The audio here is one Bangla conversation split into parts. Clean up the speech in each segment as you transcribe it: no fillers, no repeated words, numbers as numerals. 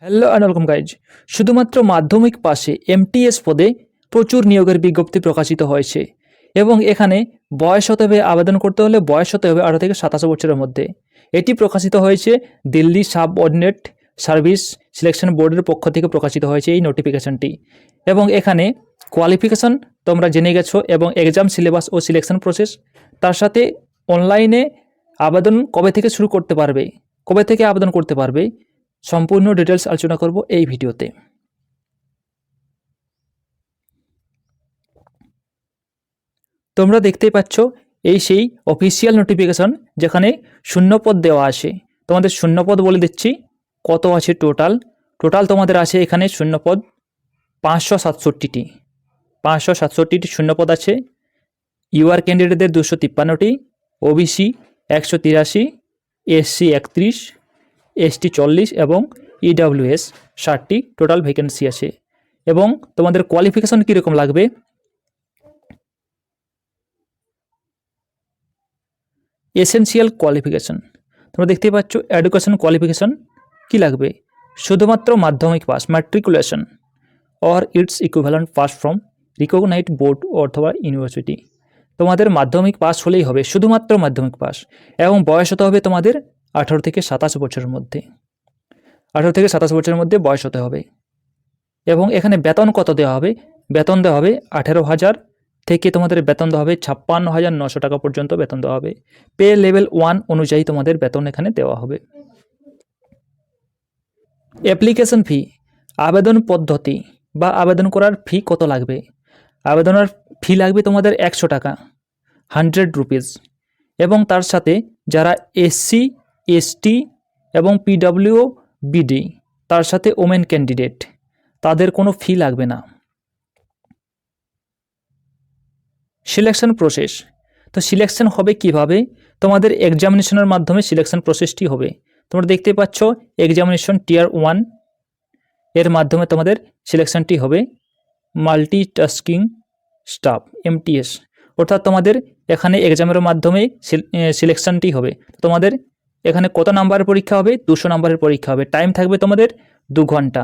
Hello and welcome guys. শুধুমাত্র মাধ্যমিক পাশে এমটিএস পদে প্রচুর নিয়োগের বিজ্ঞপ্তি প্রকাশিত হয়েছে এবং এখানে বয়স হতে হবে, আবেদন করতে হলে বয়স হতে হবে 18 থেকে 27 বছরের মধ্যে। এটি প্রকাশিত হয়েছে দিল্লি সাবঅর্ডিনেট সার্ভিস সিলেকশন বোর্ডের পক্ষ থেকে প্রকাশিত হয়েছে এই নোটিফিকেশনটি। এবং এখানে কোয়ালিফিকেশন তোমরা জেনে গেছো এবং এক্সাম সিলেবাস ও সিলেকশন প্রসেস, তার সাথে অনলাইনে আবেদন কবে থেকে শুরু করতে পারবে, কবে থেকে আবেদন করতে পারবে, সম্পূর্ণ ডিটেলস আলোচনা করব এই ভিডিওতে। তোমরা দেখতেই পাচ্ছ এই সেই অফিসিয়াল নোটিফিকেশন যেখানে শূন্যপদ দেওয়া আছে। তোমাদের শূন্যপদ বলে দিচ্ছি কত আছে। টোটাল তোমাদের আছে এখানে শূন্যপদ 567টি। 567টি শূন্যপদ আছে। ইউআর ক্যান্ডিডেটদের 253টি, ওবিসি 183, এসসি 31, এসটি 40 এবং ইডাব্লিউএস 60টি টোটাল ভ্যাকেন্সি আছে। এবং তোমাদের কোয়ালিফিকেশন কীরকম লাগবে, এসেনশিয়াল কোয়ালিফিকেশন তোমরা দেখতেই পাচ্ছ। এডুকেশন কোয়ালিফিকেশন কি লাগবে, শুধুমাত্র মাধ্যমিক pass, matriculation or its equivalent pass from recognised board অথবা ইউনিভার্সিটি। তোমাদের মাধ্যমিক পাস হলেই হবে, শুধুমাত্র মাধ্যমিক পাস। এবং বয়স হতে হবে তোমাদের 18 থেকে 27 বছরের মধ্যে। 18 থেকে 27 বছরের মধ্যে বয়স হতে হবে। এবং এখানে বেতন কত দেওয়া হবে, বেতন দেওয়া হবে 18,000 থেকে তোমাদের বেতন দেওয়া হবে 56,900 টাকা পর্যন্ত বেতন দেওয়া হবে। পে লেভেল 1 অনুযায়ী তোমাদের বেতন এখানে দেওয়া হবে। অ্যাপ্লিকেশন ফি, আবেদন পদ্ধতি বা আবেদন করার ফি কত লাগবে। আবেদনের ফি লাগবে তোমাদের 100 টাকা, 100 রুপিস। এবং তার সাথে যারা এসসি এসটি এবং পিডব্লিউবিডি, তার সাথে ওমেন ক্যান্ডিডেট, তাদের কোনো ফি লাগবে না। সিলেকশন প্রসেস, তো সিলেকশন হবে কিভাবে, তোমাদের এক্সামিনেশনের মাধ্যমে সিলেকশন প্রসেসটি হবে। তোমরা দেখতে পাচ্ছ এক্সামিনেশন টিয়ার 1 এর মাধ্যমে তোমাদের সিলেকশনটি হবে। মাল্টিটাস্কিং স্টাফ এমটিএস, অর্থাৎ তোমাদের এখানে এক্সামের মাধ্যমে সিলেকশনটি হবে। তোমাদের এখানে কত নাম্বারের পরীক্ষা হবে, 200 নাম্বারের পরীক্ষা হবে। টাইম থাকবে তোমাদের 2 ঘন্টা।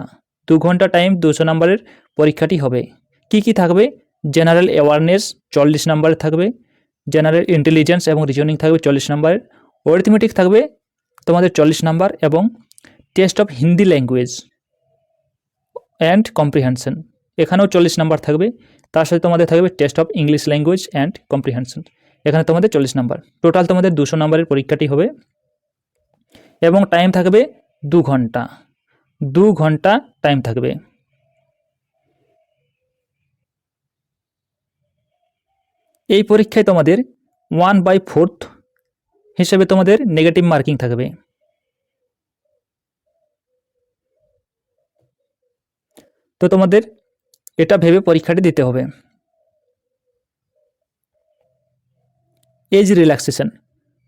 2 ঘন্টা টাইম, 200 নাম্বারের পরীক্ষাটি হবে। কি কি থাকবে, জেনারেল অ্যাওয়ারনেস 40 নাম্বারের থাকবে, জেনারেল ইন্টেলিজেন্স এবং রিজনিং থাকবে 40 নাম্বারের, অ্যারিথমেটিক থাকবে তোমাদের 40 নাম্বার, এবং test of Hindi language and comprehension এখানেও 40 নাম্বার থাকবে। তার সাথে তোমাদের থাকবে test of English language and comprehension, এখানে তোমাদের 40 নাম্বার। টোটাল তোমাদের 200 নাম্বারের পরীক্ষাটি হবে এবং টাইম থাকবে 2 ঘন্টা। 2 ঘন্টা টাইম থাকবে। এই পরীক্ষায় তোমাদের 1/4 হিসেবে তোমাদের নেগেটিভ মার্কিং থাকবে। তো তোমাদের এটা ভেবে পরীক্ষাটি দিতে হবে। এজ রিল্যাক্সেশন,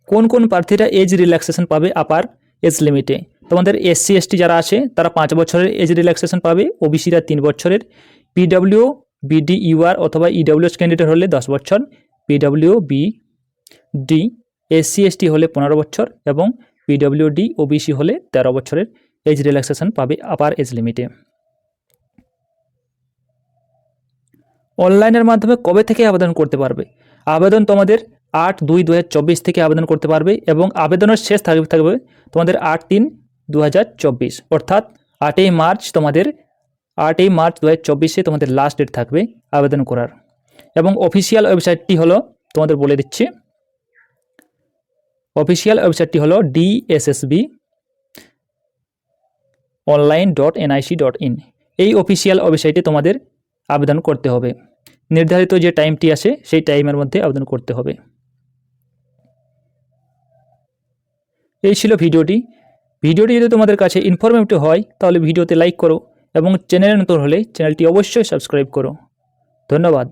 কোন কোন প্রার্থীরা এজ রিল্যাক্সেশন পাবে আপার এজ লিমিটে। তোমাদের এসসি এসটি যারা আছে তারা 5 বছরের এজ রিল্যাক্সেশন পাবে, ওবিসিরা 3 বছরের, পিডব্লিউ বিডি ইউআর অথবা ইডব্লিউএস ক্যান্ডিডেট হলে 10 বছর, পিডব্লিউ বিডি এসসি এসটি হলে 15 বছর এবং পিডব্লিউডি ওবিসি হলে 13 বছরের এজ রিল্যাক্সেশন পাবে আপার এজ লিমিটে। অনলাইনের মাধ্যমে কবে থেকে আবেদন করতে পারবে, আবেদন তোমাদের 8/2/2024 থেকে আবেদন করতে পারবে এবং আবেদনের শেষ থাকবে তোমাদের 8/3/2024, অর্থাৎ 8ই মার্চ 2024 তোমাদের লাস্ট ডেট থাকবে আবেদন করার। এবং অফিসিয়াল ওয়েবসাইটটি হলো, তোমাদের বলে দিচ্ছি, অফিসিয়াল ওয়েবসাইটটি হলো dssbonline.nic.in। এই অফিসিয়াল ওয়েবসাইটে তোমাদের আবেদন করতে হবে। নির্ধারিত যে টাইমটি আছে সেই টাইমের মধ্যে আবেদন করতে হবে। এই ছিল ভিডিওটি যদি তোমাদের কাছে ইনফরমেটিভ হয় তাহলে ভিডিওতে লাইক করো এবং চ্যানেলে নতুন হলে চ্যানেলটি অবশ্যই সাবস্ক্রাইব করো। ধন্যবাদ।